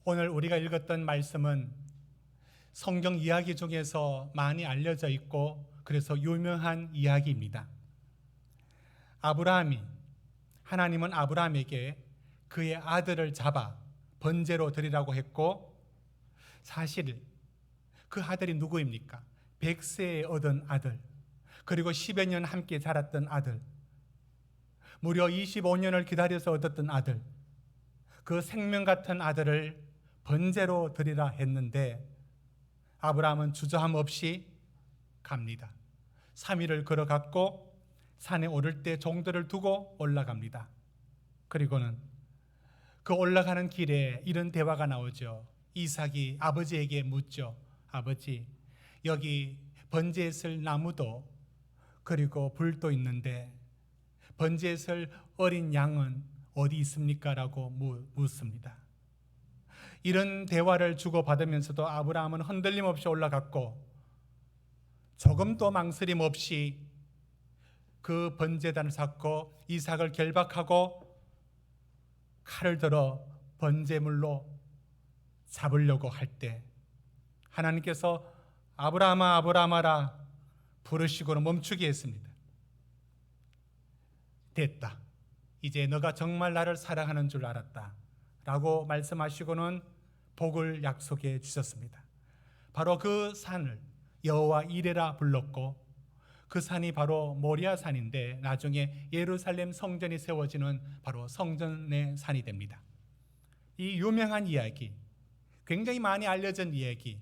오늘 우리가 읽었던 말씀은 성경 이야기 중에서 많이 알려져 있고 그래서 유명한 이야기입니다. 하나님은 아브라함에게 그의 아들을 잡아 번제로 드리라고 했고, 사실 그 아들이 누구입니까? 100세에 얻은 아들, 그리고 10여 년 함께 자랐던 아들, 무려 25년을 기다려서 얻었던 아들, 그 생명 같은 아들을 번제로 드리라 했는데 아브라함은 주저함 없이 갑니다. 3일을 걸어갔고 산에 오를 때 종들을 두고 올라갑니다. 그리고는 그 올라가는 길에 이런 대화가 나오죠. 이삭이 아버지에게 묻죠. 아버지, 여기 번제에 쓸 나무도 그리고 불도 있는데 번제에 쓸 어린 양은 어디 있습니까? 라고 묻습니다. 이런 대화를 주고받으면서도 아브라함은 흔들림 없이 올라갔고 조금도 망설임 없이 그 번제단을 쌓고 이삭을 결박하고 칼을 들어 번제물로 잡으려고 할 때 하나님께서 아브라함아 아브라함아라 부르시고는 멈추게 했습니다. 됐다. 이제 너가 정말 나를 사랑하는 줄 알았다 라고 말씀하시고는 복을 약속해 주셨습니다. 바로 그 산을 여호와 이레라 불렀고 그 산이 바로 모리아 산인데 나중에 예루살렘 성전이 세워지는 바로 성전의 산이 됩니다. 이 유명한 이야기, 굉장히 많이 알려진 이야기,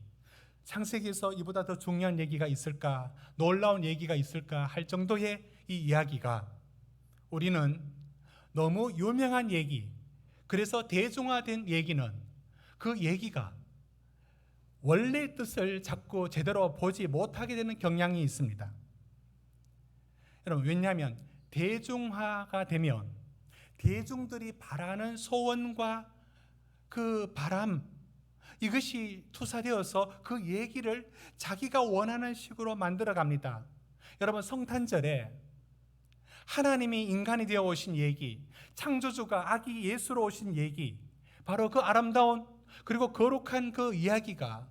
창세기에서 이보다 더 중요한 얘기가 있을까, 놀라운 얘기가 있을까 할 정도의 이 이야기가 우리는 너무 유명한 얘기, 그래서 대중화된 얘기는 그 얘기가 원래 뜻을 자꾸 제대로 보지 못하게 되는 경향이 있습니다. 여러분, 왜냐하면 대중화가 되면 대중들이 바라는 소원과 그 바람, 이것이 투사되어서 그 얘기를 자기가 원하는 식으로 만들어 갑니다. 여러분, 성탄절에 하나님이 인간이 되어 오신 얘기, 창조주가 아기 예수로 오신 얘기, 바로 그 아름다운 그리고 거룩한 그 이야기가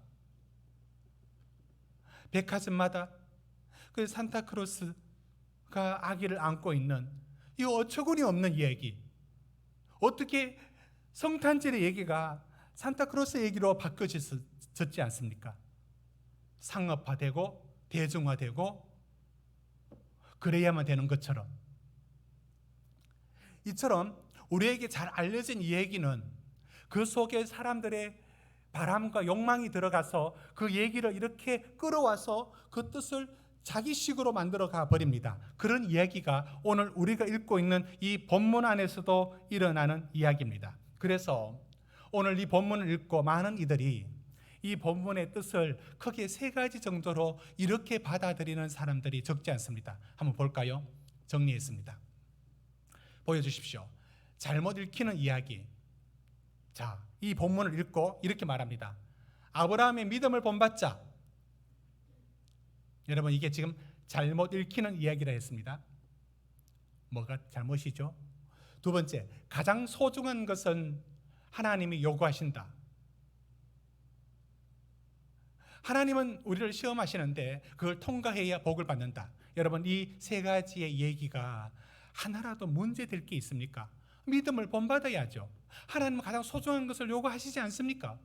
백화점마다 그 산타크로스가 아기를 안고 있는 이 어처구니 없는 이야기, 어떻게 성탄절의 얘기가 산타크로스 얘기로 바뀌어졌지 않습니까? 상업화되고 대중화되고 그래야만 되는 것처럼, 이처럼 우리에게 잘 알려진 이 얘기는 그 속에 사람들의 바람과 욕망이 들어가서 그 얘기를 이렇게 끌어와서 그 뜻을 자기식으로 만들어가 버립니다. 그런 이야기가 오늘 우리가 읽고 있는 이 본문 안에서도 일어나는 이야기입니다. 그래서 오늘 이 본문을 읽고 많은 이들이 이 본문의 뜻을 크게 세 가지 정도로 이렇게 받아들이는 사람들이 적지 않습니다. 한번 볼까요? 정리했습니다. 보여주십시오. 잘못 읽히는 이야기. 자, 이 본문을 읽고 이렇게 말합니다. 아브라함의 믿음을 본받자. 여러분, 이게 지금 잘못 읽히는 이야기라 했습니다. 뭐가 잘못이죠? 두 번째, 가장 소중한 것은 하나님이 요구하신다. 하나님은 우리를 시험하시는데 그걸 통과해야 복을 받는다. 여러분, 이 세 가지의 얘기가 하나라도 문제될 게 있습니까? 믿음을 본받아야죠. 하나님은 가장 소중한 것을 요구하시지 않습니까?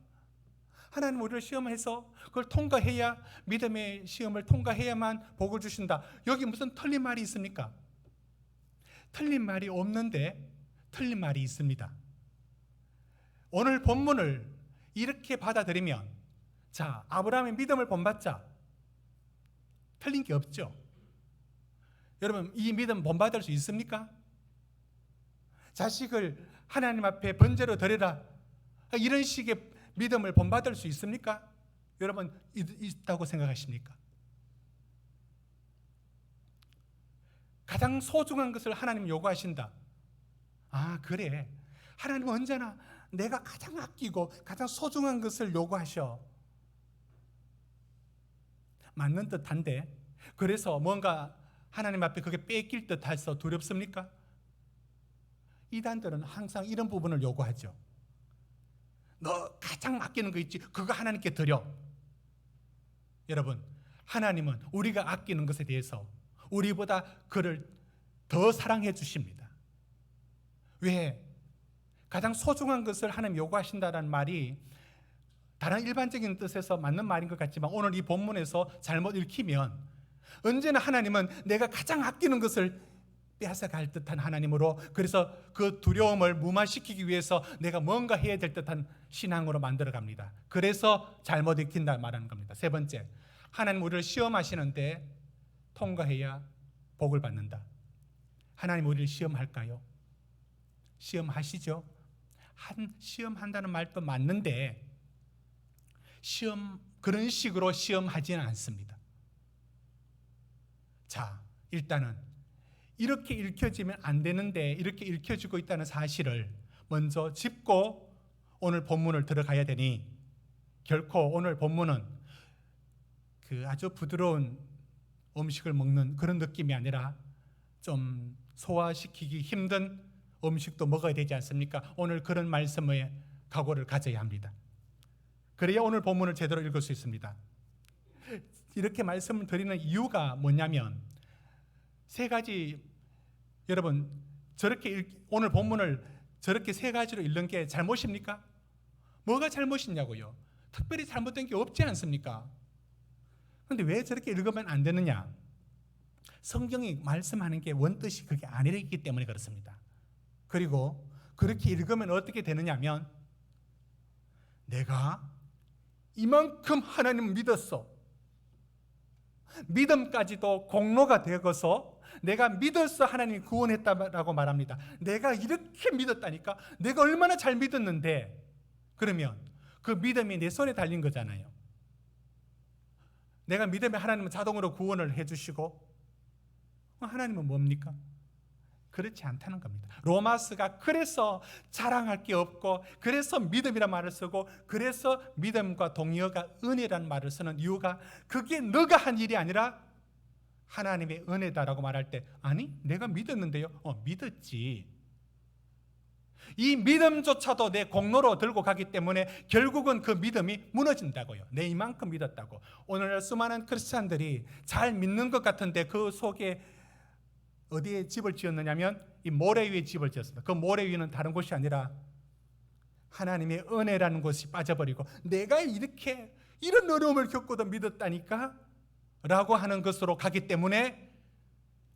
하나님 우리를 시험해서 그걸 통과해야, 믿음의 시험을 통과해야만 복을 주신다. 여기 무슨 틀린 말이 있습니까? 틀린 말이 없는데 틀린 말이 있습니다. 오늘 본문을 이렇게 받아들이면, 자, 아브라함의 믿음을 본받자. 틀린 게 없죠. 여러분, 이 믿음 본받을 수 있습니까? 자식을 하나님 앞에 번제로 드려라, 이런 식의 믿음을 본받을 수 있습니까? 여러분, 있다고 생각하십니까? 가장 소중한 것을 하나님 요구하신다. 아, 그래. 하나님은 언제나 내가 가장 아끼고 가장 소중한 것을 요구하셔. 맞는 듯한데, 그래서 뭔가 하나님 앞에 그게 뺏길 듯해서 두렵습니까? 이단들은 항상 이런 부분을 요구하죠. 너 가장 아끼는 거 있지? 그거 하나님께 드려. 여러분, 하나님은 우리가 아끼는 것에 대해서 우리보다 그를 더 사랑해 주십니다. 왜? 가장 소중한 것을 하나님 요구하신다는 말이 다른 일반적인 뜻에서 맞는 말인 것 같지만 오늘 이 본문에서 잘못 읽히면 언제나 하나님은 내가 가장 아끼는 것을 빼앗아갈 듯한 하나님으로, 그래서 그 두려움을 무마시키기 위해서 내가 뭔가 해야 될 듯한 신앙으로 만들어갑니다. 그래서 잘못 읽힌다 말하는 겁니다. 세 번째, 하나님 우리를 시험하시는데 통과해야 복을 받는다. 하나님 우리를 시험할까요? 시험하시죠. 시험한다는 말도 맞는데 그런 식으로 시험하지는 않습니다. 자, 일단은 이렇게 읽혀지면 안 되는데 이렇게 읽혀지고 있다는 사실을 먼저 짚고 오늘 본문을 들어가야 되니, 결코 오늘 본문은 그 아주 부드러운 음식을 먹는 그런 느낌이 아니라 좀 소화시키기 힘든 음식도 먹어야 되지 않습니까? 오늘 그런 말씀에 각오를 가져야 합니다. 그래야 오늘 본문을 제대로 읽을 수 있습니다. 이렇게 말씀을 드리는 이유가 뭐냐면 세 가지, 여러분 저렇게 오늘 본문을 저렇게 세 가지로 읽는 게 잘못입니까? 뭐가 잘못이냐고요? 특별히 잘못된 게 없지 않습니까? 그런데 왜 저렇게 읽으면 안 되느냐? 성경이 말씀하는 게 원뜻이 그게 아니기 때문에 그렇습니다. 그리고 그렇게 읽으면 어떻게 되느냐면 내가 이만큼 하나님을 믿었어. 믿음까지도 공로가 되어서 내가 믿어서 하나님이 구원했다라고 말합니다. 내가 이렇게 믿었다니까? 내가 얼마나 잘 믿었는데, 그러면 그 믿음이 내 손에 달린 거잖아요. 내가 믿으면 하나님은 자동으로 구원을 해주시고, 하나님은 뭡니까? 그렇지 않다는 겁니다. 로마서가 그래서 자랑할 게 없고, 그래서 믿음이라는 말을 쓰고, 그래서 믿음과 동의어가 은혜라는 말을 쓰는 이유가 그게 너가 한 일이 아니라 하나님의 은혜다라고 말할 때, 아니 내가 믿었는데요. 믿었지. 이 믿음조차도 내 공로로 들고 가기 때문에 결국은 그 믿음이 무너진다고요. 내 이만큼 믿었다고. 오늘날 수많은 크리스찬들이 잘 믿는 것 같은데 그 속에 어디에 집을 지었느냐면 이 모래 위에 집을 지었습니다. 그 모래 위는 다른 곳이 아니라 하나님의 은혜라는 곳이 빠져버리고, 내가 이렇게 이런 어려움을 겪고도 믿었다니까 라고 하는 것으로 가기 때문에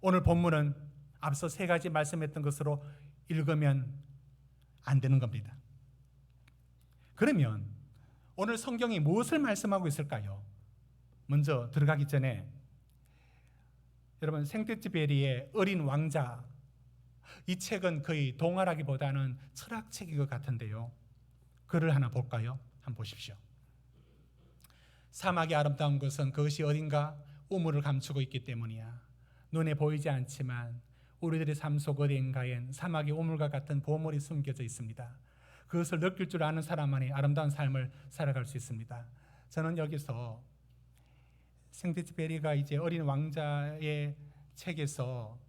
오늘 본문은 앞서 세 가지 말씀했던 것으로 읽으면 안 되는 겁니다. 그러면 오늘 성경이 무엇을 말씀하고 있을까요? 먼저 들어가기 전에 여러분, 생테쥐베리의 어린 왕자, 이 책은 거의 동화라기보다는 철학책인 것 같은데요. 글을 하나 볼까요? 한번 보십시오. 사막의 아름다운 것은 그것이 어딘가 우물을 감추고 있기 때문이야. 눈에 보이지 않지만 우리들의 삶 속 어딘가엔 사막의 우물과 같은 보물이 숨겨져 있습니다. 그것을 느낄 줄 아는 사람만이 아름다운 삶을 살아갈 수 있습니다. 저는 여기서 생테쥐베리가 이제 어린 왕자의 책에서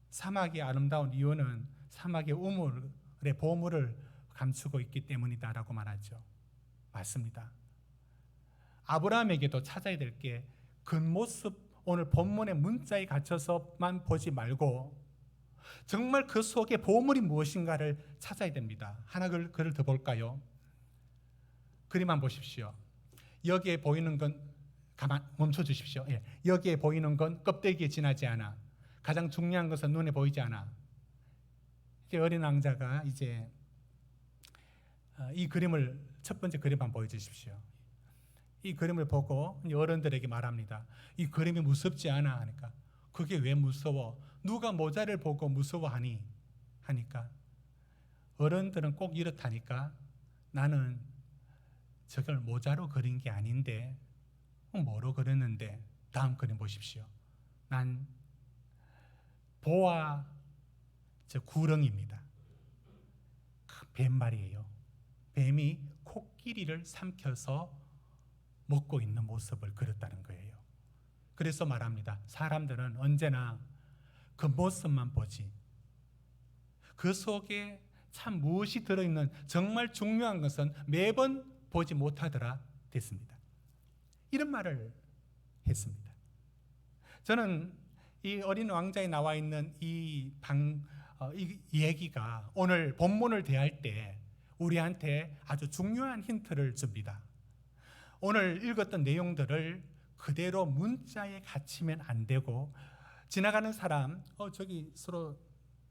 사막이 아름다운 이유는 사막의 우물의 보물을 감추고 있기 때문이다라고 말하죠. 맞습니다. 아브라함에게도 찾아야 될 게 겉모습, 오늘 본문의 문자에 갇혀서만 보지 말고 정말 그 속에 보물이 무엇인가를 찾아야 됩니다. 하나 글을 더 볼까요? 그림 한번 보십시오. 여기에 보이는 건 멈춰 주십시오. 예. 여기에 보이는 건 껍데기에 지나지 않아. 가장 중요한 것은 눈에 보이지 않아. 이제 어린 왕자가 이제 이 그림을, 첫 번째 그림 한번 보여주십시오. 이 그림을 보고 어른들에게 말합니다. 이 그림이 무섭지 않아 하니까, 그게 왜 무서워? 누가 모자를 보고 무서워하니? 하니까 어른들은 꼭 이렇다니까, 나는 저걸 모자로 그린 게 아닌데 뭐로 그렸는데? 다음 그림 보십시오. 난 보아 저 구렁입니다. 뱀말이에요. 뱀이 코끼리를 삼켜서 먹고 있는 모습을 그렸다는 거예요. 그래서 말합니다. 사람들은 언제나 그 모습만 보지 그 속에 참 무엇이 들어있는 정말 중요한 것은 매번 보지 못하더라 됐습니다. 이런 말을 했습니다. 저는 이 어린 왕자에 나와 있는 이 얘기가 오늘 본문을 대할 때 우리한테 아주 중요한 힌트를 줍니다. 오늘 읽었던 내용들을 그대로 문자에 갇히면 안 되고, 지나가는 사람 저기 서로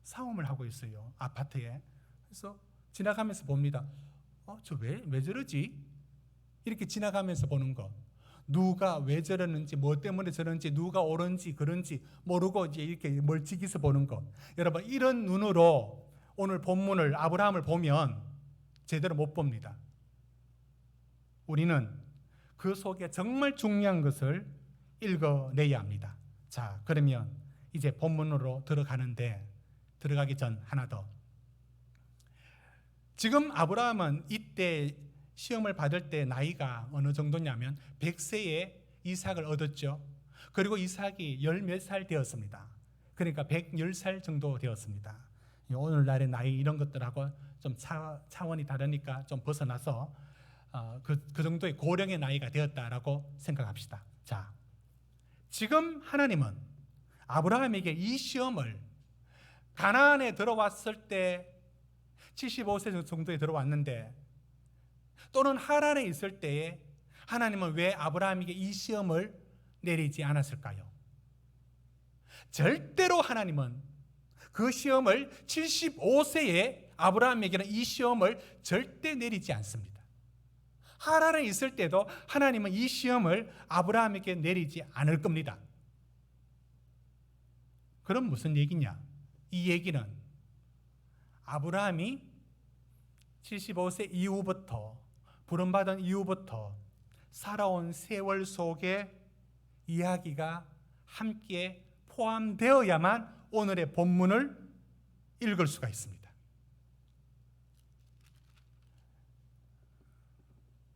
싸움을 하고 있어요, 아파트에. 그래서 지나가면서 봅니다. 저 왜 저러지? 이렇게 지나가면서 보는 것. 누가 왜 저러는지, 뭐 때문에 저러는지, 누가 옳은지 그런지 모르고 이제 이렇게 멀찍이서 보는 것. 여러분, 이런 눈으로 오늘 본문을, 아브라함을 보면 제대로 못 봅니다. 우리는 그 속에 정말 중요한 것을 읽어내야 합니다. 자, 그러면 이제 본문으로 들어가기 전 하나 더. 지금 아브라함은 이때 시험을 받을 때 나이가 어느 정도냐면 100세에 이삭을 얻었죠. 그리고 이삭이 열 몇 살 되었습니다. 그러니까 110살 정도 되었습니다. 오늘날의 나이 이런 것들하고 좀 차원이 다르니까 좀 벗어나서 그 정도의 고령의 나이가 되었다라고 생각합시다. 자, 지금 하나님은 아브라함에게 이 시험을 가나안에 들어왔을 때 75세 정도에 들어왔는데, 또는 하란에 있을 때에 하나님은 왜 아브라함에게 이 시험을 내리지 않았을까요? 절대로 하나님은 그 시험을 75세에 아브라함에게는 이 시험을 절대 내리지 않습니다. 하란에 있을 때도 하나님은 이 시험을 아브라함에게 내리지 않을 겁니다. 그럼 무슨 얘기냐? 이 얘기는 아브라함이 75세 이후부터, 부름받은 이후부터 살아온 세월 속에 이야기가 함께 포함되어야만 오늘의 본문을 읽을 수가 있습니다.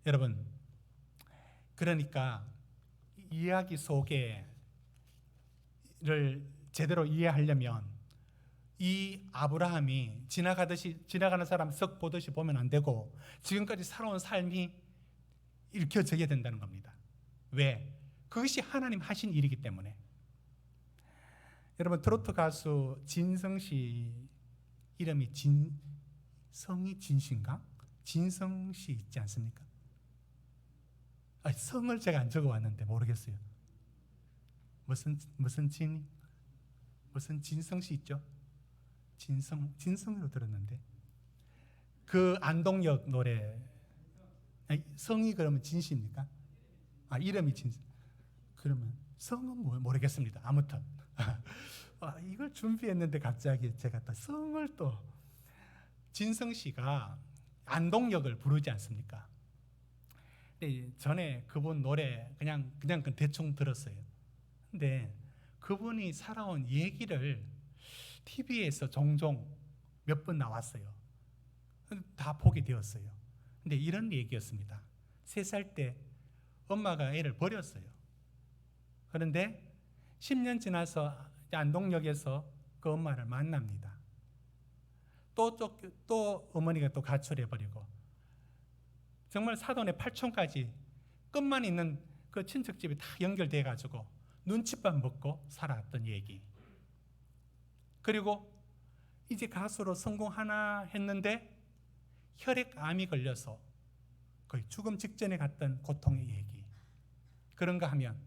여러분, 그러니까 이야기 속에를 제대로 이해하려면 이 아브라함이 지나가는 사람 썩 보듯이 보면 안 되고, 지금까지 살아온 삶이 읽혀져야 된다는 겁니다. 왜? 그것이 하나님 하신 일이기 때문에. 여러분, 트로트 가수 진성 씨 이름이 성이 진씨인가? 진성 씨 있지 않습니까? 성을 제가 안 적어왔는데 모르겠어요. 무슨 진성 씨 있죠? 진성으로 들었는데, 그 안동역 노래, 성이 그러면 진씨입니까? 이름이 진씨. 그러면 성은 모르겠습니다. 아무튼 이걸 준비했는데 갑자기 제가 또 성을 또, 진성 씨가 안동역을 부르지 않습니까? 근데 전에 그분 노래 그냥 대충 들었어요. 근데 그분이 살아온 얘기를 TV에서 종종 몇 번 나왔어요. 다 보게 되었어요. 근데 이런 얘기였습니다. 3살 때 엄마가 애를 버렸어요. 그런데 10년 지나서 안동역에서 그 엄마를 만납니다. 또 어머니가 또 가출해버리고, 정말 사돈의 8촌까지 끝만 있는 그 친척집이 다 연결돼가지고 눈칫밥 먹고 살았던 얘기. 그리고 이제 가수로 성공하나 했는데 혈액암이 걸려서 거의 죽음 직전에 갔던 고통의 얘기. 그런가 하면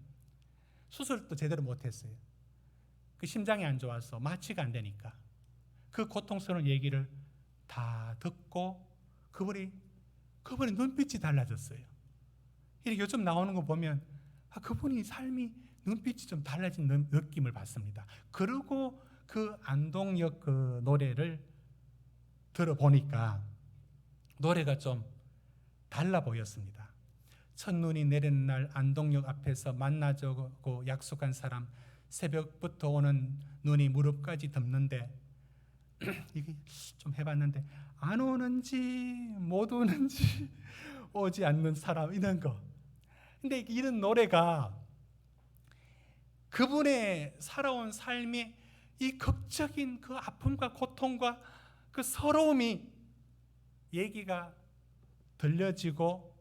수술도 제대로 못했어요. 그 심장이 안 좋아서 마취가 안 되니까 그 고통스러운 얘기를 다 듣고 그분이 눈빛이 달라졌어요. 이렇게 요즘 나오는 거 보면 그분이 삶이 눈빛이 좀 달라진 느낌을 받습니다. 그리고 그 안동역 그 노래를 들어보니까 노래가 좀 달라 보였습니다. 첫눈이 내리는 날 안동역 앞에서 만나자고 약속한 사람, 새벽부터 오는 눈이 무릎까지 덮는데 이게 좀 해봤는데 안 오는지 못 오는지 오지 않는 사람, 이런 거. 근데 이런 노래가 그분의 살아온 삶의 이 극적인 그 아픔과 고통과 그 서러움이 얘기가 들려지고,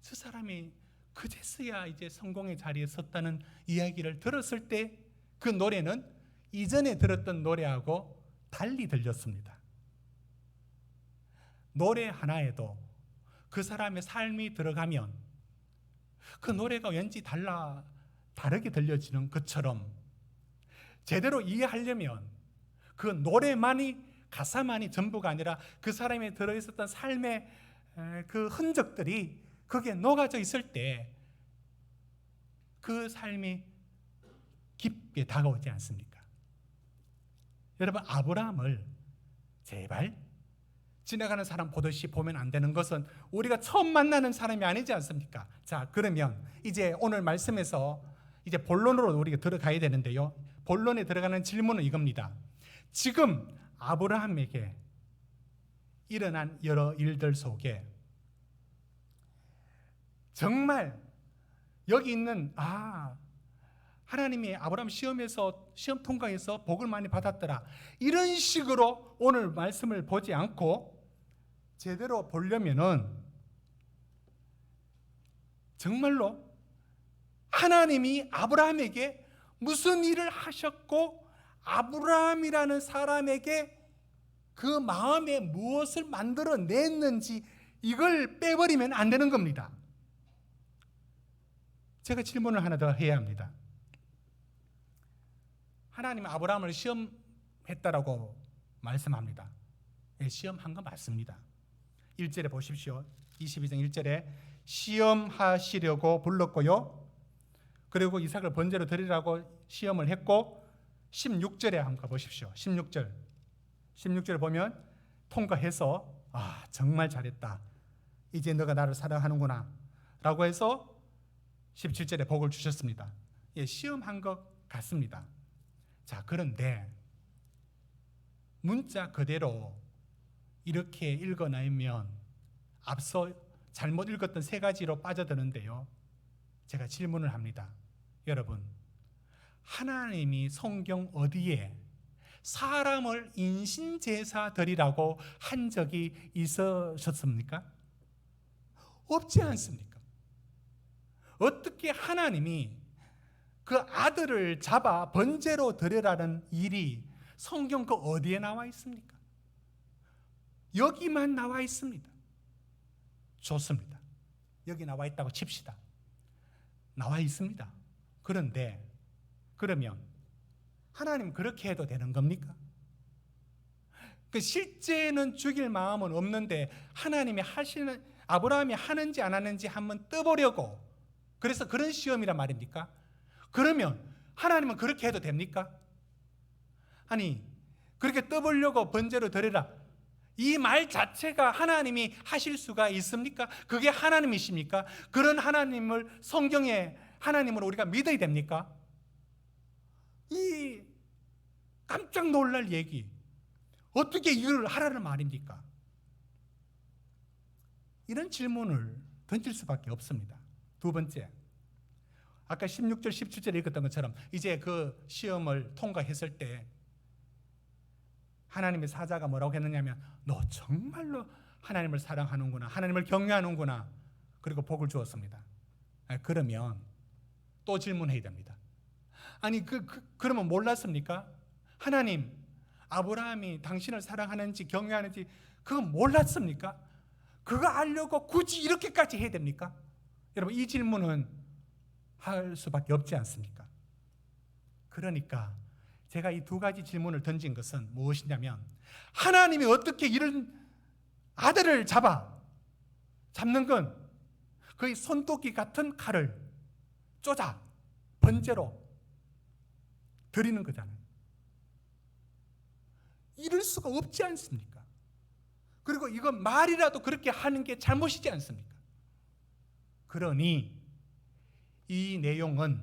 저 사람이 그제서야 이제 성공의 자리에 섰다는 이야기를 들었을 때 그 노래는 이전에 들었던 노래하고 달리 들렸습니다. 노래 하나에도 그 사람의 삶이 들어가면 그 노래가 왠지 다르게 들려지는 것처럼, 제대로 이해하려면 그 노래만이, 가사만이 전부가 아니라 그 사람이 들어있었던 삶의 그 흔적들이 거기에 녹아져 있을 때 그 삶이 깊게 다가오지 않습니까? 여러분, 아브라함을 제발 지나가는 사람 보듯이 보면 안 되는 것은 우리가 처음 만나는 사람이 아니지 않습니까? 자, 그러면 이제 오늘 말씀에서 이제 본론으로 우리가 들어가야 되는데요. 본론에 들어가는 질문은 이겁니다. 지금 아브라함에게 일어난 여러 일들 속에 정말 여기 있는 하나님이 아브라함 시험 통과해서 복을 많이 받았더라, 이런 식으로 오늘 말씀을 보지 않고 제대로 보려면은 정말로 하나님이 아브라함에게 무슨 일을 하셨고 아브라함이라는 사람에게 그 마음에 무엇을 만들어냈는지, 이걸 빼버리면 안 되는 겁니다. 제가 질문을 하나 더 해야 합니다. 하나님은 아브라함을 시험했다라고 말씀합니다. 시험한 거 맞습니다. 1절에 보십시오. 22장 1절에 시험하시려고 불렀고요, 그리고 이삭을 번제로 드리라고 시험을 했고, 16절에 한번 가보십시오. 16절 보면 통과해서 정말 잘했다, 이제 너가 나를 사랑하는구나 라고 해서 17절에 복을 주셨습니다. 시험한 것 같습니다. 자, 그런데 문자 그대로 이렇게 읽어내면 앞서 잘못 읽었던 세 가지로 빠져드는데요. 제가 질문을 합니다. 여러분, 하나님이 성경 어디에 사람을 인신제사 드리라고 한 적이 있으셨습니까? 없지 않습니까? 어떻게 하나님이 그 아들을 잡아 번제로 드리라는 일이 성경 그 어디에 나와 있습니까? 여기만 나와 있습니다. 좋습니다. 여기 나와 있다고 칩시다. 나와 있습니다. 그런데 그러면 하나님 그렇게 해도 되는 겁니까? 실제는 죽일 마음은 없는데 하나님이 아브라함이 하는지 안 하는지 한번 떠보려고, 그래서 그런 시험이란 말입니까? 그러면 하나님은 그렇게 해도 됩니까? 아니, 그렇게 떠보려고 번제로 드리라, 이 말 자체가 하나님이 하실 수가 있습니까? 그게 하나님이십니까? 그런 하나님을, 성경의 하나님을 우리가 믿어야 됩니까? 이 깜짝 놀랄 얘기, 어떻게 이걸 하라는 말입니까? 이런 질문을 던질 수밖에 없습니다. 두 번째, 아까 16절 17절에 읽었던 것처럼 이제 그 시험을 통과했을 때 하나님의 사자가 뭐라고 했느냐면, 너 정말로 하나님을 사랑하는구나, 하나님을 경외하는구나, 그리고 복을 주었습니다. 그러면 또 질문해야 됩니다. 아니 그러면 몰랐습니까? 하나님, 아브라함이 당신을 사랑하는지 경외하는지 그거 몰랐습니까? 그거 알려고 굳이 이렇게까지 해야 됩니까? 여러분, 이 질문은 할 수밖에 없지 않습니까? 그러니까 제가 이 두 가지 질문을 던진 것은 무엇이냐면, 하나님이 어떻게 이런 아들을 잡는 건 거의 손도끼 같은 칼을 쪼자 번제로 드리는 거잖아요. 이럴 수가 없지 않습니까? 그리고 이건 말이라도 그렇게 하는 게 잘못이지 않습니까? 그러니 이 내용은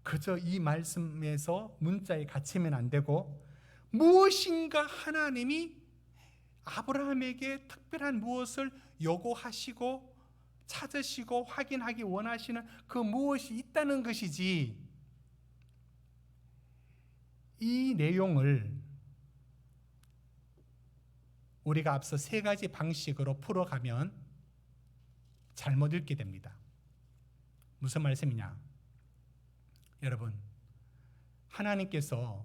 그저 이 말씀에서 문자에 갇히면 안 되고, 무엇인가 하나님이 아브라함에게 특별한 무엇을 요구하시고 찾으시고 확인하기 원하시는 그 무엇이 있다는 것이지, 이 내용을 우리가 앞서 세 가지 방식으로 풀어가면 잘못 읽게 됩니다. 무슨 말씀이냐? 여러분, 하나님께서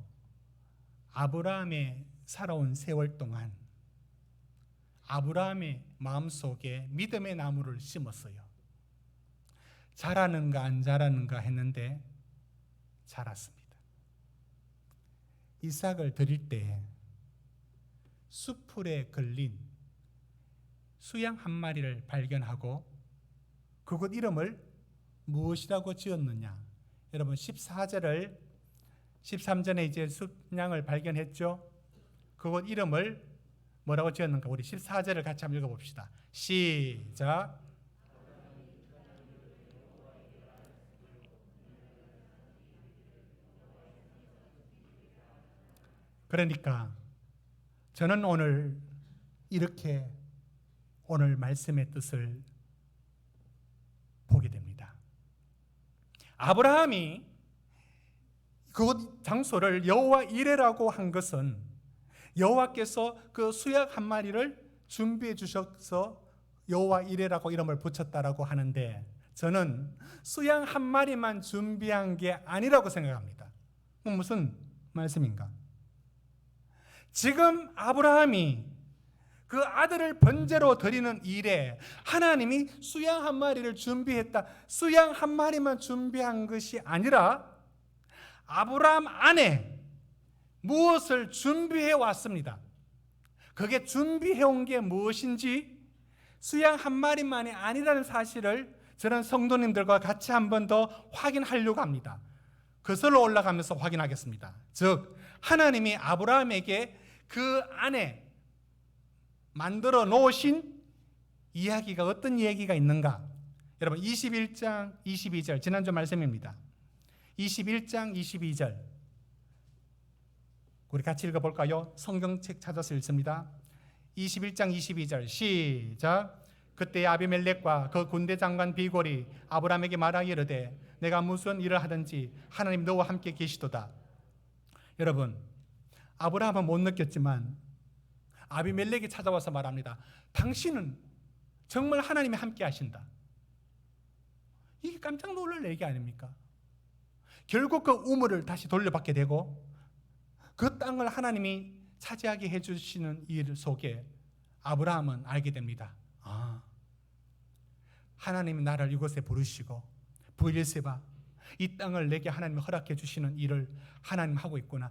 아브라함의 살아온 세월 동안 아브라함의 마음속에 믿음의 나무를 심었어요. 자라는가 안 자라는가 했는데 자랐습니다. 이삭을 드릴 때 수풀에 걸린 수양 한 마리를 발견하고 그곳 이름을 무엇이라고 지었느냐? 여러분 14절을 13전에 이제 수양을 발견했죠. 그곳 이름을 뭐라고 지었는가? 우리 14절을 같이 한번 읽어봅시다. 시작. 그러니까 저는 오늘 이렇게 오늘 말씀의 뜻을 보게 됩니다. 아브라함이 그 장소를 여호와 이레라고 한 것은 여호와께서 그 수약 한 마리를 준비해 주셔서 여호와 이레라고 이름을 붙였다라고 하는데 저는 수양 한 마리만 준비한 게 아니라고 생각합니다. 무슨 말씀인가? 지금 아브라함이 그 아들을 번제로 드리는 일에 하나님이 수양 한 마리를 준비했다. 수양 한 마리만 준비한 것이 아니라 아브라함 안에 무엇을 준비해 왔습니다. 그게 준비해 온 게 무엇인지 수양 한 마리만이 아니라는 사실을 저는 성도님들과 같이 한 번 더 확인하려고 합니다. 그슬로 올라가면서 확인하겠습니다. 즉 하나님이 아브라함에게 그 안에 만들어 놓으신 이야기가 어떤 이야기가 있는가? 여러분 21장 22절 지난주 말씀입니다. 21장 22절 우리 같이 읽어볼까요? 성경책 찾아서 읽습니다. 21장 22절 시작. 그때 아비멜렉과 그 군대 장관 비골이 아브라함에게 말하기 이르되 내가 무슨 일을 하든지 하나님 너와 함께 계시도다. 여러분 아브라함은 못 느꼈지만 아비멜렉이 찾아와서 말합니다. 당신은 정말 하나님이 함께 하신다. 이게 깜짝 놀랄 얘기 아닙니까? 결국 그 우물을 다시 돌려받게 되고 그 땅을 하나님이 차지하게 해주시는 일 속에 아브라함은 알게 됩니다. 하나님이 나를 이곳에 부르시고 브엘세바 이 땅을 내게 하나님이 허락해 주시는 일을 하나님 하고 있구나.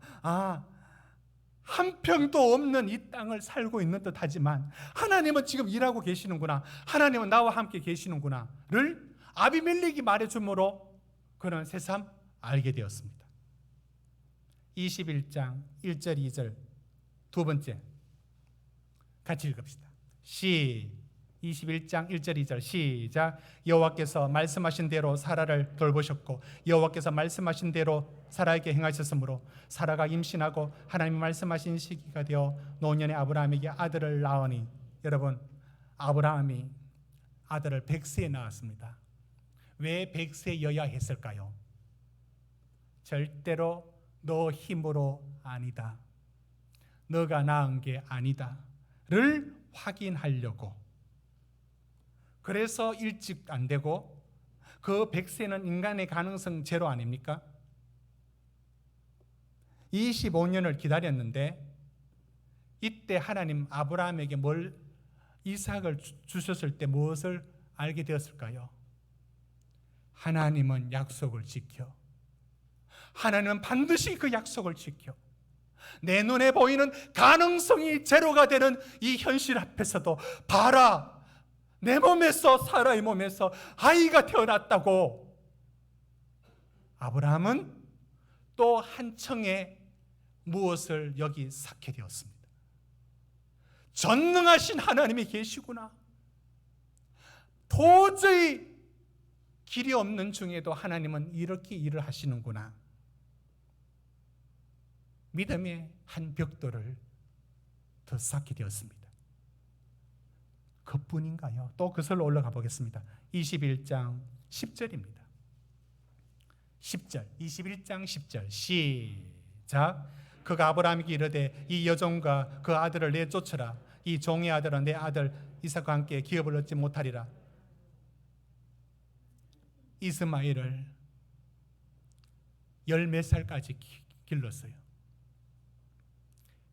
한 평도 없는 이 땅을 살고 있는 듯 하지만 하나님은 지금 일하고 계시는구나. 하나님은 나와 함께 계시는구나를 아비멜렉이 말해주므로 그는 새삼 알게 되었습니다. 21장 1절 2절 두 번째 같이 읽읍시다. 21장 1절 2절 시작. 여호와께서 말씀하신 대로 사라를 돌보셨고 여호와께서 말씀하신 대로 사라에게 행하셨으므로 사라가 임신하고 하나님이 말씀하신 시기가 되어 노년의 아브라함에게 아들을 낳으니 여러분 아브라함이 아들을 100세에 낳았습니다. 왜 100세여야 했을까요? 절대로 너 힘으로 아니다. 너가 낳은 게 아니다 를 확인하려고. 그래서 일찍 안 되고 그 100세는 인간의 가능성 제로 아닙니까? 25년을 기다렸는데 이때 하나님 아브라함에게 이삭을 주셨을 때 무엇을 알게 되었을까요? 하나님은 약속을 지켜. 하나님은 반드시 그 약속을 지켜. 내 눈에 보이는 가능성이 제로가 되는 이 현실 앞에서도 봐라, 내 몸에서 사라의 몸에서 아이가 태어났다고. 아브라함은 또 한층의 무엇을 여기 쌓게 되었습니다. 전능하신 하나님이 계시구나. 도저히 길이 없는 중에도 하나님은 이렇게 일을 하시는구나. 믿음의 한 벽돌을 더 쌓게 되었습니다. 그뿐인가요? 또 그슬로 올라가 보겠습니다. 21장 10절입니다. 10절, 21장 10절 시작. 그가 아브라함에게 이르되 이 여종과 그 아들을 내쫓으라. 이 종의 아들은 내 아들 이삭과 함께 기업을 얻지 못하리라. 이스마엘을 10몇 살까지 길렀어요.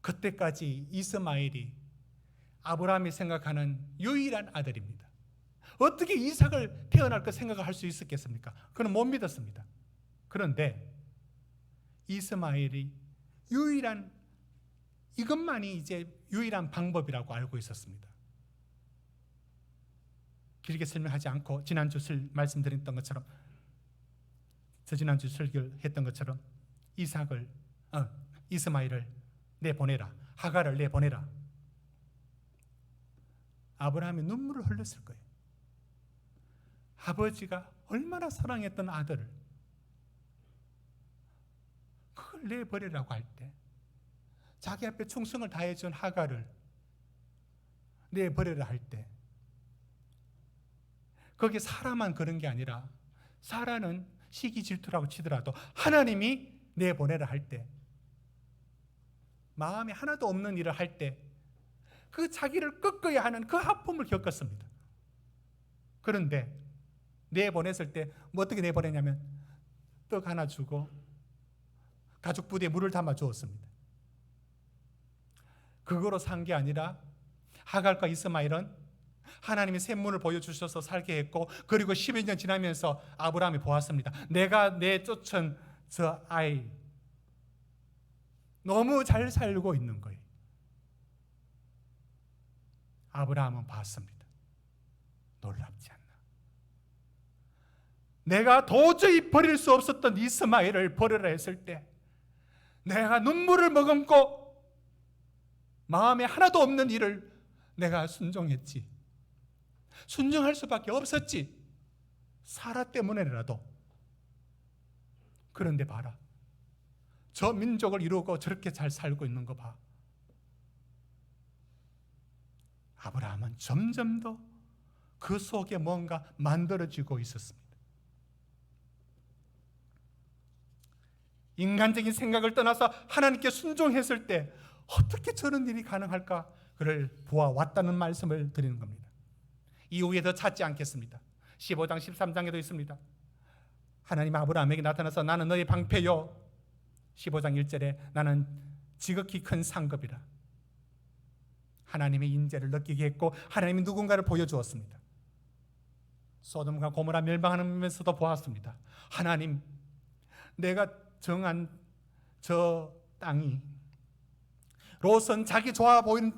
그때까지 이스마엘이 아브라함이 생각하는 유일한 아들입니다. 어떻게 이삭을 태어날 것 생각을 할 수 있었겠습니까? 그는 못 믿었습니다. 그런데 이스마엘이 유일한, 이것만이 이제 유일한 방법이라고 알고 있었습니다. 길게 설명하지 않고 지난주 말씀드렸던 것처럼, 지난주 설교를 했던 것처럼 이스마엘을 내보내라, 하갈을 내보내라. 아브라함이 눈물을 흘렸을 거예요. 아버지가 얼마나 사랑했던 아들을 그걸 내버리라고 할 때, 자기 앞에 충성을 다해준 하갈을 내버리라 할 때, 거기에 사라만 그런 게 아니라 사라는 시기 질투라고 치더라도 하나님이 내보내라 할 때, 마음에 하나도 없는 일을 할 때 그 자기를 꺾어야 하는 그 아픔을 겪었습니다. 그런데 내보냈을 때 어떻게 내보내냐면 떡 하나 주고 가죽 부대에 물을 담아 주었습니다. 그거로 산 게 아니라 하갈과 이스마엘은 하나님이 샘문을 보여주셔서 살게 했고, 그리고 10여 년 지나면서 아브라함이 보았습니다. 내가 내쫓은 저 아이 너무 잘 살고 있는 거예요. 아브라함은 봤습니다. 놀랍지 않나? 내가 도저히 버릴 수 없었던 이스마엘을 버리라 했을 때 내가 눈물을 머금고 마음에 하나도 없는 일을 내가 순종했지. 순종할 수밖에 없었지. 사라 때문에라도. 그런데 봐라, 저 민족을 이루고 저렇게 잘 살고 있는 거 봐. 아브라함은 점점 더 그 속에 뭔가 만들어지고 있었습니다. 인간적인 생각을 떠나서 하나님께 순종했을 때 어떻게 저런 일이 가능할까? 그를 보아왔다는 말씀을 드리는 겁니다. 이후에 더 찾지 않겠습니다. 15장 13장에도 있습니다. 하나님 아브라함에게 나타나서 나는 너의 방패요, 15장 1절에 나는 지극히 큰 상급이라. 하나님의 인재를 느끼게 했고 하나님이 누군가를 보여주었습니다. 소돔과 고모라 멸망하면서도 보았습니다. 하나님, 내가 정한 저 땅이, 롯은 자기 좋아 보이는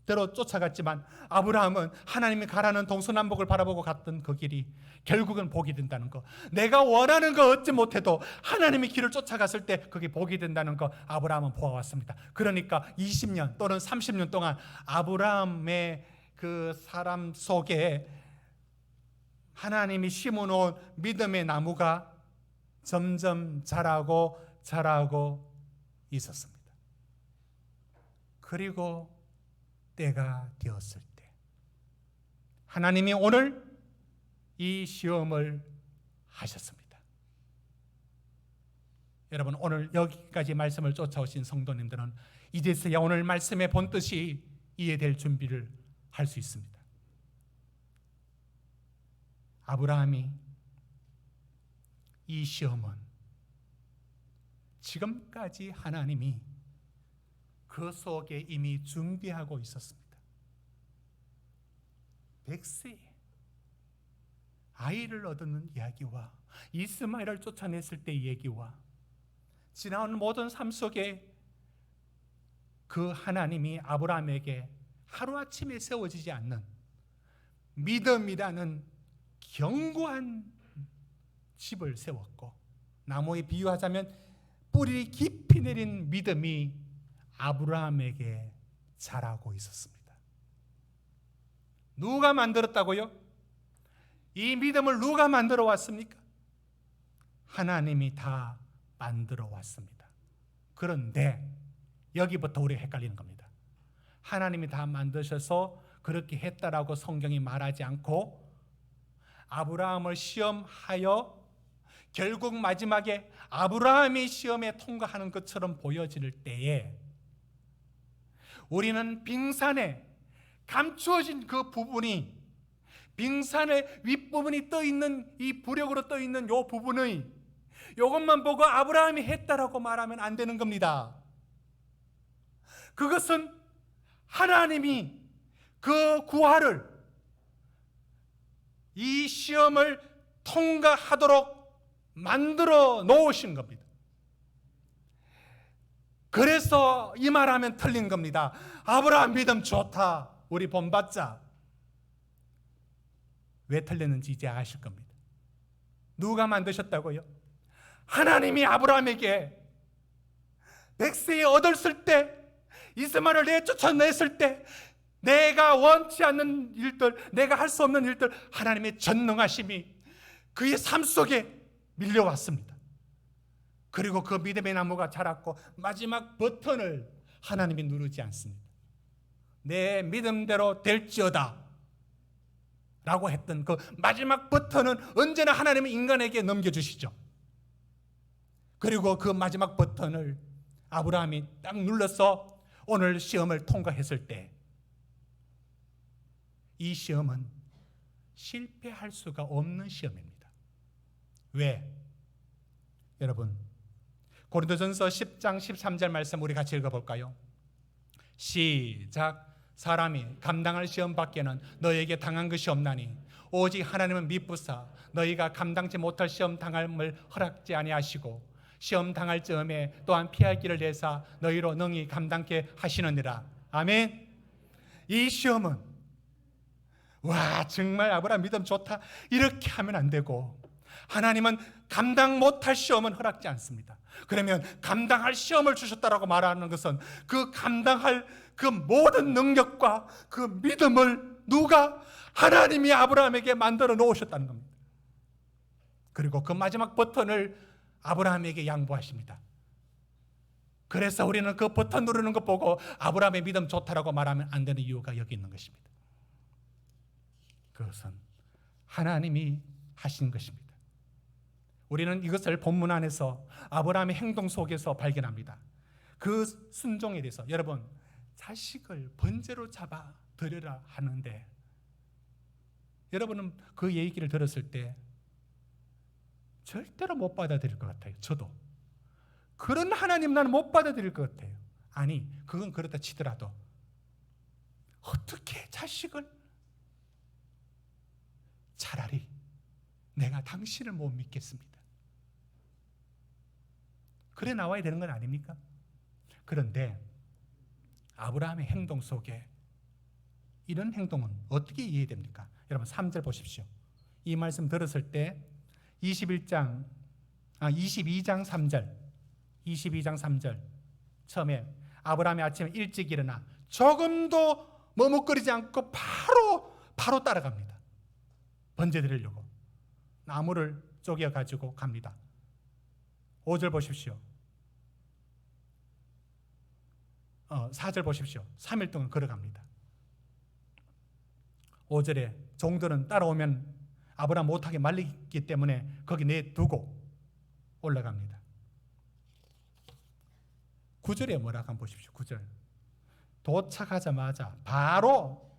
대로 쫓아갔지만 아브라함은 하나님이 가라는 동서남북을 바라보고 갔던 그 길이 결국은 복이 된다는 거, 내가 원하는 거 얻지 못해도 하나님의 길을 쫓아갔을 때 그게 복이 된다는 거 아브라함은 보아왔습니다. 그러니까 20년 또는 30년 동안 아브라함의 그 사람 속에 하나님이 심어놓은 믿음의 나무가 점점 자라고 있었습니다. 그리고 때가 되었을 때 하나님이 오늘 이 시험을 하셨습니다. 여러분, 오늘 여기까지 말씀을 쫓아오신 성도님들은 이제서야 오늘 말씀의 본뜻이 이해될 준비를 할 수 있습니다. 아브라함이 이 시험은 지금까지 하나님이 그 속에 이미 준비하고 있었습니다. 100세 아이를 얻는 이야기와 이스마엘을 쫓아냈을 때 얘기와 지나온 모든 삶 속에 그 하나님이 아브라함에게 하루아침에 세워지지 않는 믿음이라는 견고한 집을 세웠고, 나무에 비유하자면 뿌리 깊이 내린 믿음이 아브라함에게 자라고 있었습니다. 누가 만들었다고요? 이 믿음을 누가 만들어 왔습니까? 하나님이 다 만들어 왔습니다. 그런데 여기부터 우리가 헷갈리는 겁니다. 하나님이 다 만드셔서 그렇게 했다라고 성경이 말하지 않고 아브라함을 시험하여 결국 마지막에 아브라함이 시험에 통과하는 것처럼 보여질 때에 우리는 빙산에 감추어진 그 부분이, 빙산의 윗부분이 떠있는, 이 부력으로 떠있는 요 부분의 요것만 보고 아브라함이 했다라고 말하면 안 되는 겁니다. 그것은 하나님이 그 구하를, 이 시험을 통과하도록 만들어 놓으신 겁니다. 그래서 이 말하면 틀린 겁니다. 아브라함 믿음 좋다, 우리 본받자. 왜 틀렸는지 이제 아실 겁니다. 누가 만드셨다고요? 하나님이 아브라함에게 100세에 얻었을 때, 이스마엘을 내쫓아냈을 때, 내가 원치 않는 일들, 내가 할 수 없는 일들, 하나님의 전능하심이 그의 삶 속에 밀려왔습니다. 그리고 그 믿음의 나무가 자랐고 마지막 버튼을 하나님이 누르지 않습니다. 내 믿음대로 될지어다 라고 했던 그 마지막 버튼은 언제나 하나님은 인간에게 넘겨주시죠. 그리고 그 마지막 버튼을 아브라함이 딱 눌러서 오늘 시험을 통과했을 때, 이 시험은 실패할 수가 없는 시험입니다. 왜? 여러분, 고린도전서 10장 13절 말씀 우리 같이 읽어볼까요? 시작. 사람이 감당할 시험 밖에는 너에게 당한 것이 없나니 오직 하나님은 미쁘사 너희가 감당치 못할 시험 당함을 허락지 아니하시고 시험 당할 즈음에 또한 피할 길을 내사 너희로 능히 감당케 하시느니라. 아멘. 이 시험은 와 정말 아브라함 믿음 좋다 이렇게 하면 안 되고, 하나님은 감당 못할 시험은 허락지 않습니다. 그러면 감당할 시험을 주셨다라고 말하는 것은 그 감당할 그 모든 능력과 그 믿음을 누가? 하나님이 아브라함에게 만들어 놓으셨다는 겁니다. 그리고 그 마지막 버튼을 아브라함에게 양보하십니다. 그래서 우리는 그 버튼 누르는 것 보고 아브라함의 믿음 좋다라고 말하면 안 되는 이유가 여기 있는 것입니다. 그것은 하나님이 하신 것입니다. 우리는 이것을 본문 안에서 아브라함의 행동 속에서 발견합니다. 그 순종에 대해서, 여러분 자식을 번제로 잡아 드려라 하는데, 여러분은 그 얘기를 들었을 때 절대로 못 받아들일 것 같아요. 저도 그런 하나님 나는 못 받아들일 것 같아요. 아니 그건 그렇다 치더라도 어떻게 자식을, 차라리 내가 당신을 못 믿겠습니다. 그래 나와야 되는 건 아닙니까? 그런데 아브라함의 행동 속에 이런 행동은 어떻게 이해됩니까? 여러분 3절 보십시오. 이 말씀 들었을 때 22장 3절 22장 3절 처음에 아브라함이 아침에 일찍 일어나 조금도 머뭇거리지 않고 바로 따라갑니다. 번제 드리려고 나무를 쪼개 가지고 갑니다. 5절 보십시오. 4절 보십시오. 3일 동안 걸어갑니다. 5절에 종들은 따라오면 아브라함 못하게 말리기 때문에 거기 내두고 올라갑니다. 9절에 뭐라고 한번 보십시오. 9절 도착하자마자 바로,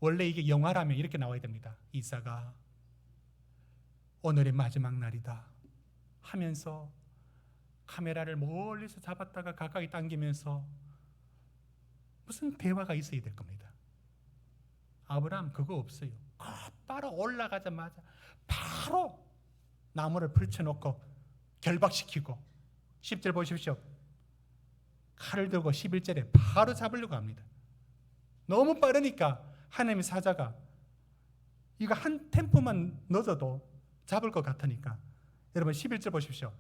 원래 이게 영화라면 이렇게 나와야 됩니다. 이사가 오늘의 마지막 날이다 하면서 카메라를 멀리서 잡았다가 가까이 당기면서 무슨 대화가 있어야 될 겁니다. 아브라함 그거 없어요. 곧바로 올라가자마자 바로 나무를 펼쳐놓고 결박시키고, 10절 보십시오. 칼을 들고 11절에 바로 잡으려고 합니다. 너무 빠르니까 하나님의 사자가 이거 한 템포만 늦어도 잡을 것 같으니까, 여러분 11절 보십시오.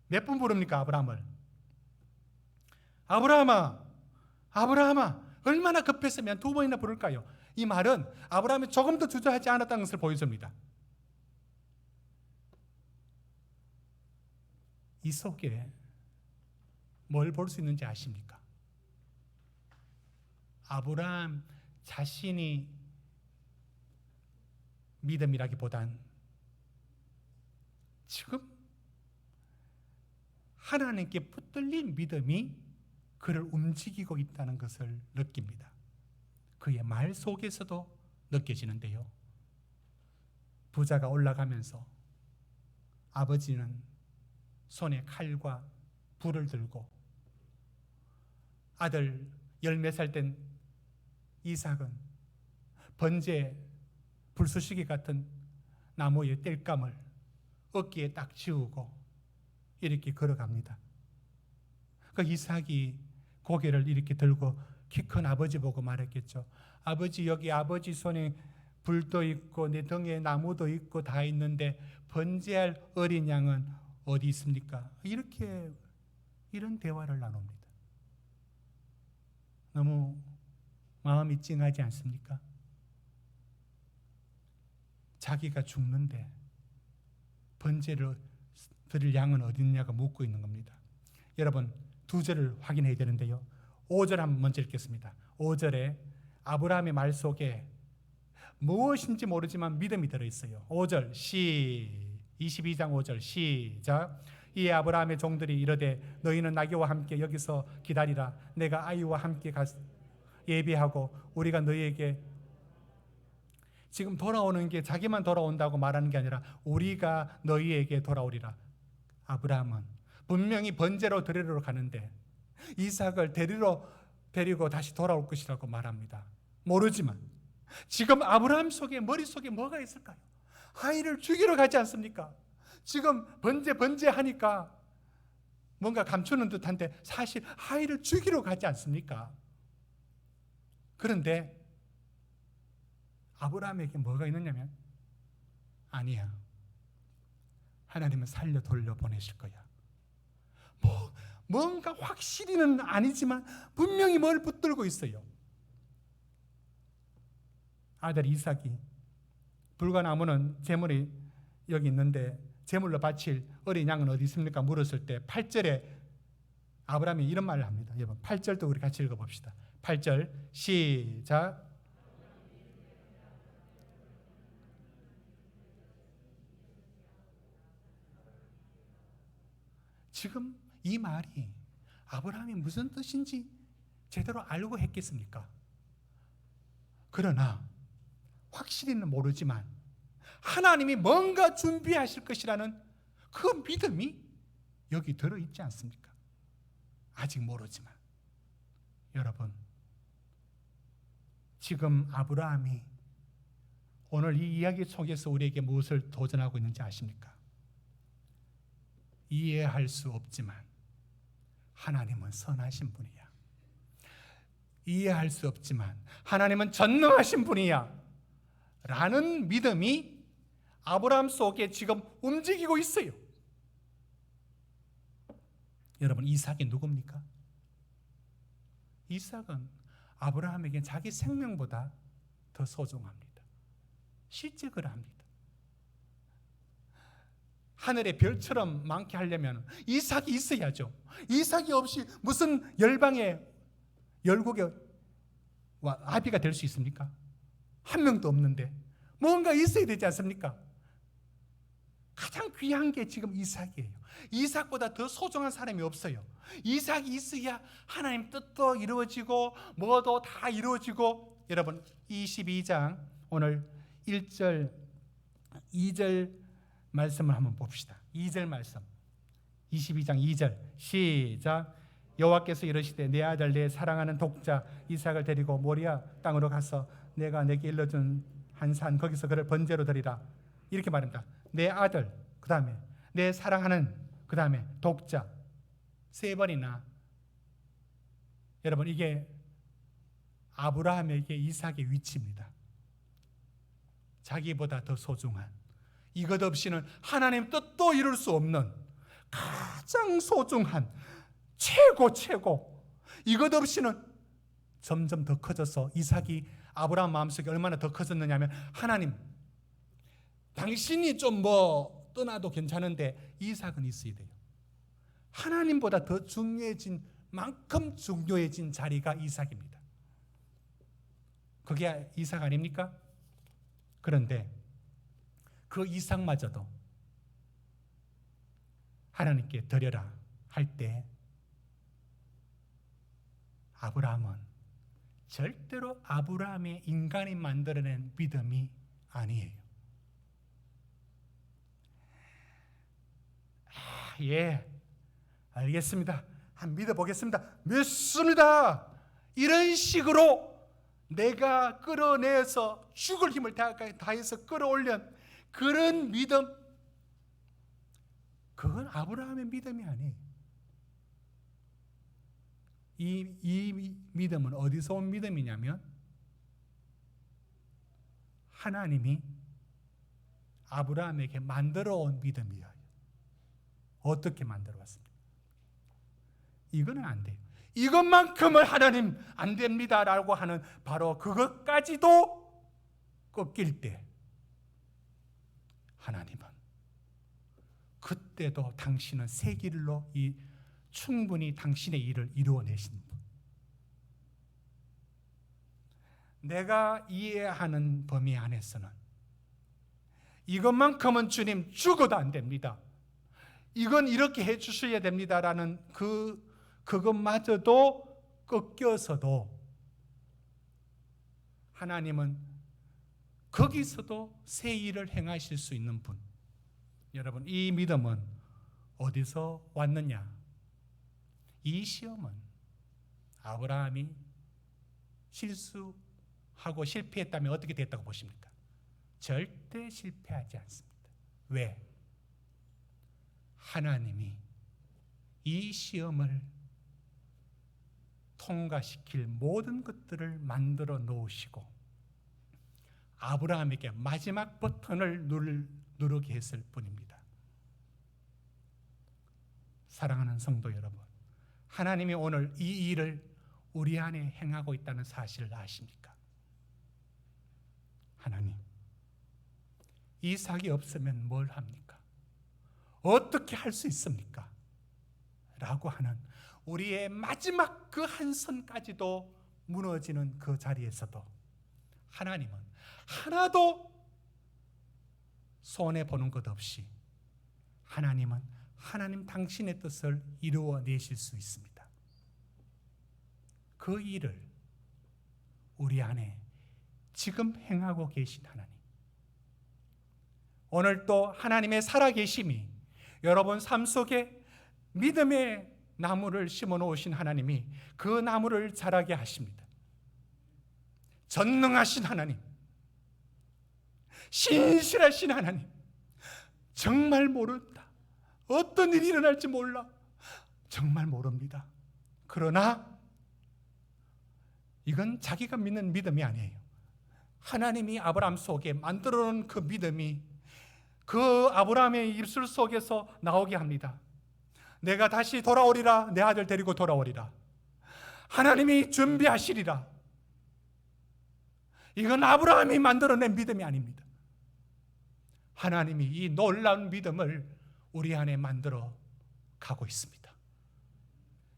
몇 분 부릅니까 아브라함을? 아브라함아 얼마나 급했으면 2번이나 부를까요? 이 말은 아브라함이 조금 더 주저하지 않았다는 것을 보여줍니다. 이 속에 뭘 볼 수 있는지 아십니까? 아브라함 자신이 믿음이라기보단 지금 하나님께 붙들린 믿음이 그를 움직이고 있다는 것을 느낍니다. 그의 말 속에서도 느껴지는데요. 부자가 올라가면서 아버지는 손에 칼과 불을 들고 아들 10몇 살 된 이삭은 번제 불쑤시개 같은 나무의 땔감을 어깨에 딱 지우고 이렇게 걸어갑니다. 그 이삭이 고개를 이렇게 들고 키 큰 아버지 보고 말했겠죠. 아버지, 여기 아버지 손에 불도 있고 내 등에 나무도 있고 다 있는데 번제할 어린 양은 어디 있습니까? 이런 대화를 나눕니다. 너무 마음이 찡하지 않습니까? 자기가 죽는데 번제를 드릴 양은 어디 있냐고 묻고 있는 겁니다. 여러분, 2절을 확인해야 되는데요. 5절 한번 먼저 읽겠습니다. 5절에 아브라함의 말 속에 무엇인지 모르지만 믿음이 들어있어요. 5절 22장 5절 시작. 이에 아브라함의 종들이 이르되 너희는 나귀와 함께 여기서 기다리라. 내가 아이와 함께 예비하고 우리가 너희에게, 지금 돌아오는 게 자기만 돌아온다고 말하는 게 아니라 우리가 너희에게 돌아오리라. 아브라함은 분명히 번제로 드리러 가는데 이삭을 데리고 다시 돌아올 것이라고 말합니다. 모르지만 지금 아브라함 속에, 머릿속에 뭐가 있을까요? 아이를 죽이러 가지 않습니까? 지금 번제 하니까 뭔가 감추는 듯한데 사실 아이를 죽이러 가지 않습니까? 그런데 아브라함에게 뭐가 있느냐면, 아니야, 하나님은 살려 돌려보내실 거야. 뭔가 확실히는 아니지만 분명히 뭘 붙들고 있어요. 아들 이삭이 불과 남은 제물이 여기 있는데 제물로 바칠 어린 양은 어디 있습니까? 물었을 때 8절에 아브라함이 이런 말을 합니다. 여러분 8절도 우리 같이 읽어봅시다. 8절 시작. 지금 이 말이 아브라함이 무슨 뜻인지 제대로 알고 했겠습니까? 그러나 확실히는 모르지만 하나님이 뭔가 준비하실 것이라는 그 믿음이 여기 들어있지 않습니까? 아직 모르지만. 여러분, 지금 아브라함이 오늘 이 이야기 속에서 우리에게 무엇을 도전하고 있는지 아십니까? 이해할 수 없지만 하나님은 선하신 분이야. 이해할 수 없지만 하나님은 전능하신 분이야 라는 믿음이 아브라함 속에 지금 움직이고 있어요. 여러분, 이삭이 누굽니까? 이삭은 아브라함에게 자기 생명보다 더 소중합니다. 실제 그러합니다. 하늘의 별처럼 많게 하려면 이삭이 있어야죠. 이삭이 없이 무슨 열방의 열국의 아비가 될 수 있습니까? 한 명도 없는데 뭔가 있어야 되지 않습니까? 가장 귀한 게 지금 이삭이에요. 이삭보다 더 소중한 사람이 없어요. 이삭이 있어야 하나님 뜻도 이루어지고 뭐도 다 이루어지고. 여러분 22장 오늘 1절 2절 말씀을 한번 봅시다. 2절 말씀 22장 2절 시작. 여호와께서 이르시되 내 아들 내 사랑하는 독자 이삭을 데리고 모리아 땅으로 가서 내가 내게 일러준 한 산 거기서 그를 번제로 드리라. 이렇게 말합니다. 내 아들, 그 다음에 내 사랑하는, 그 다음에 독자. 3번이나. 여러분, 이게 아브라함에게 이삭의 위치입니다. 자기보다 더 소중한, 이것 없이는 하나님 뜻도 이룰 수 없는 가장 소중한 최고, 이것 없이는 점점 더 커져서 이삭이 아브라함 마음속에 얼마나 더 커졌느냐면, 하나님 당신이 좀 떠나도 괜찮은데 이삭은 있어야 돼요. 하나님보다 더 중요해진 만큼 중요해진 자리가 이삭입니다. 그게 이삭 아닙니까? 그런데 그 이삭마저도 하나님께 드려라 할 때 아브라함은 절대로 아브라함의 인간이 만들어낸 믿음이 아니에요. 예, 알겠습니다. 한번 믿어보겠습니다. 믿습니다. 이런 식으로 내가 끌어내서 죽을 힘을 다해서 끌어올린 그런 믿음, 그건 아브라함의 믿음이 아니에요. 이 믿음은 어디서 온 믿음이냐면 하나님이 아브라함에게 만들어 온 믿음이에요. 어떻게 만들어 왔습니까? 이거는 안 돼요. 이것만큼은 하나님 안 됩니다라고 하는 바로 그것까지도 꺾일 때 하나님은 그때도 당신은 새 길로 충분히 당신의 일을 이루어내신 분. 내가 이해하는 범위 안에서는 이것만큼은 주님 죽어도 안 됩니다. 이건 이렇게 해 주셔야 됩니다라는 그것마저도 꺾여서도 하나님은 거기서도 새 일을 행하실 수 있는 분. 여러분, 이 믿음은 어디서 왔느냐? 이 시험은 아브라함이 실수하고 실패했다면 어떻게 됐다고 보십니까? 절대 실패하지 않습니다. 왜? 하나님이 이 시험을 통과시킬 모든 것들을 만들어 놓으시고 아브라함에게 마지막 버튼을 누르게 했을 뿐입니다. 사랑하는 성도 여러분, 하나님이 오늘 이 일을 우리 안에 행하고 있다는 사실을 아십니까? 하나님, 이삭이 없으면 뭘 합니까? 어떻게 할 수 있습니까? 라고 하는 우리의 마지막 그 한 선까지도 무너지는 그 자리에서도 하나님은 하나도 손해보는 것 없이 하나님은 하나님 당신의 뜻을 이루어내실 수 있습니다. 그 일을 우리 안에 지금 행하고 계신 하나님, 오늘 또 하나님의 살아계심이 여러분 삶 속에 믿음의 나무를 심어 놓으신 하나님이 그 나무를 자라게 하십니다. 전능하신 하나님, 신실하신 하나님, 정말 모른다. 어떤 일이 일어날지 몰라. 정말 모릅니다. 그러나 이건 자기가 믿는 믿음이 아니에요. 하나님이 아브라함 속에 만들어 놓은 그 믿음이 그 아브라함의 입술 속에서 나오게 합니다. 내가 다시 돌아오리라. 내 아들 데리고 돌아오리라. 하나님이 준비하시리라. 이건 아브라함이 만들어낸 믿음이 아닙니다. 하나님이 이 놀라운 믿음을 우리 안에 만들어 가고 있습니다.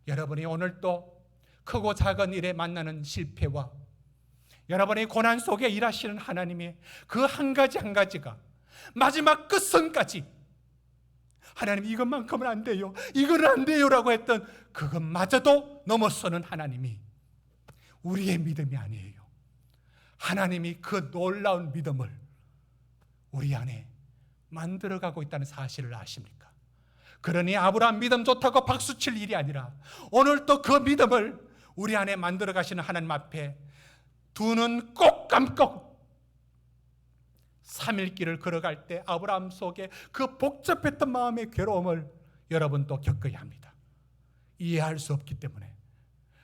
여러분이 오늘 또 크고 작은 일에 만나는 실패와 여러분의 고난 속에 일하시는 하나님의 그 한 가지 한 가지가 마지막 끝선까지 하나님 이것만큼은 안 돼요, 이건 안 돼요 라고 했던 그것마저도 넘어서는 하나님이 우리의 믿음이 아니에요. 하나님이 그 놀라운 믿음을 우리 안에 만들어가고 있다는 사실을 아십니까? 그러니 아브라함 믿음 좋다고 박수칠 일이 아니라 오늘 또 그 믿음을 우리 안에 만들어 가시는 하나님 앞에 두 눈 꼭 감고 3일길을 걸어갈 때 아브라함 속에 그 복잡했던 마음의 괴로움을 여러분도 겪어야 합니다. 이해할 수 없기 때문에,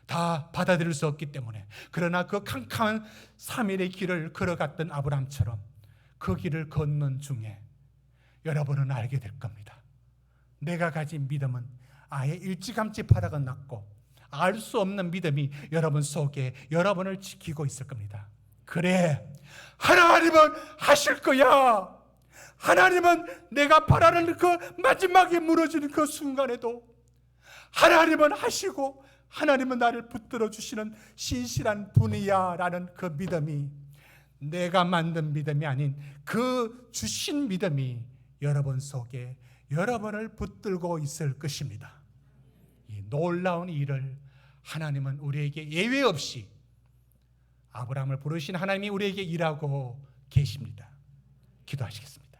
다 받아들일 수 없기 때문에. 그러나 그 캄캄한 3일의 길을 걸어갔던 아브라함처럼 그 길을 걷는 중에 여러분은 알게 될 겁니다. 내가 가진 믿음은 아예 일찌감치 바닥을 났고 알 수 없는 믿음이 여러분 속에 여러분을 지키고 있을 겁니다. 그래, 하나님은 하실 거야. 하나님은 내가 바라는 그 마지막에 무너지는 그 순간에도 하나님은 하시고 하나님은 나를 붙들어 주시는 신실한 분이야 라는 그 믿음이, 내가 만든 믿음이 아닌 그 주신 믿음이 여러분 속에 여러분을 붙들고 있을 것입니다. 이 놀라운 일을 하나님은 우리에게 예외 없이 아브라함을 부르신 하나님이 우리에게 일하고 계십니다. 기도하시겠습니다.